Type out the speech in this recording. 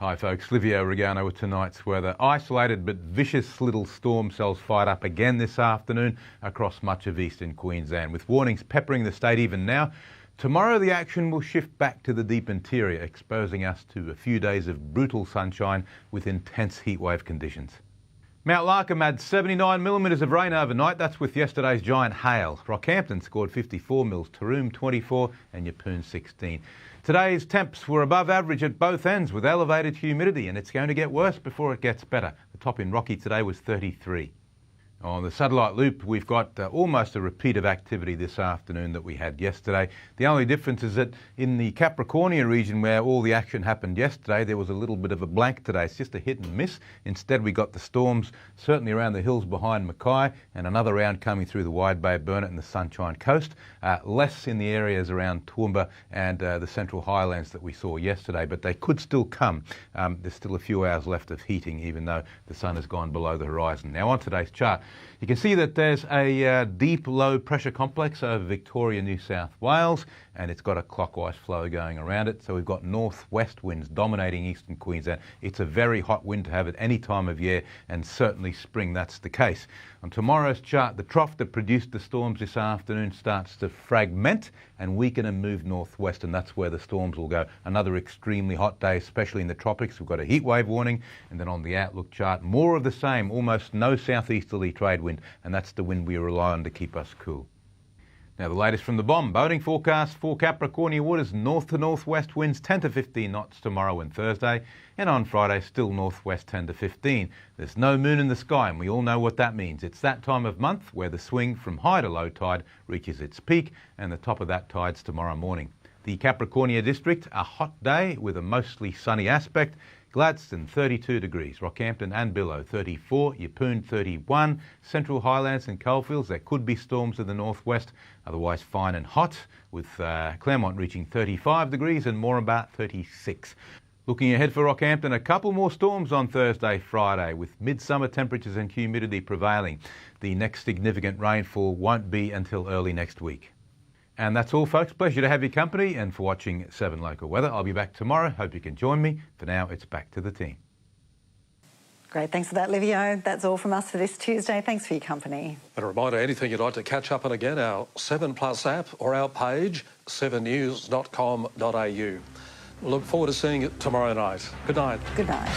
Hi folks, Livio, Regano with tonight's weather. Isolated but vicious little storm cells fired up again this afternoon across much of eastern Queensland, with warnings peppering the state even now. Tomorrow the action will shift back to the deep interior, exposing us to a few days of brutal sunshine with intense heatwave conditions. Mount Larkham had 79 millimetres of rain overnight. That's with yesterday's giant hail. Rockhampton scored 54 mils, Taroom 24 and Yeppoon 16. Today's temps were above average at both ends with elevated humidity, and it's going to get worse before it gets better. The top in Rocky today was 33. On the satellite loop, we've got almost a repeat of activity this afternoon that we had yesterday. The only difference is that in the Capricornia region, where all the action happened yesterday, there was a little bit of a blank today. It's just a hit and miss. Instead, we got the storms certainly around the hills behind Mackay, and another round coming through the Wide Bay, Burnett and the Sunshine Coast. Less in the areas around Toowoomba and the Central Highlands that we saw yesterday, but they could still come. There's still a few hours left of heating, even though the sun has gone below the horizon. Now on today's chart, you can see that there's a deep low pressure complex over Victoria, New South Wales, and it's got a clockwise flow going around it. So we've got northwest winds dominating eastern Queensland. It's a very hot wind to have at any time of year, and certainly spring that's the case. On tomorrow's chart, the trough that produced the storms this afternoon starts to fragment and weaken and move northwest, and that's where the storms will go. Another extremely hot day, especially in the tropics. We've got a heat wave warning, and then on the outlook chart, more of the same, almost no southeasterly trade wind, and that's the wind we rely on to keep us cool. Now the latest from the BOM. Boating forecast for Capricornia waters, north to northwest winds 10 to 15 knots tomorrow and Thursday, and on Friday still northwest 10 to 15. There's no moon in the sky, and we all know what that means. It's that time of month where the swing from high to low tide reaches its peak, and the top of that tide's tomorrow morning. The Capricornia district, a hot day with a mostly sunny aspect. Gladstone 32 degrees, Rockhampton and below 34, Yeppoon 31, Central Highlands and Coalfields. There could be storms in the northwest, otherwise fine and hot, with Claremont reaching 35 degrees and Moranbah 36. Looking ahead for Rockhampton, a couple more storms on Thursday, Friday, with midsummer temperatures and humidity prevailing. The next significant rainfall won't be until early next week. And that's all, folks. Pleasure to have your company and for watching 7 Local Weather. I'll be back tomorrow. Hope you can join me. For now, it's back to the team. Great. Thanks for that, Livio. That's all from us for this Tuesday. Thanks for your company. And a reminder, anything you'd like to catch up on again, our 7plus app or our page, 7news.com.au. We'll look forward to seeing you tomorrow night. Good night. Good night.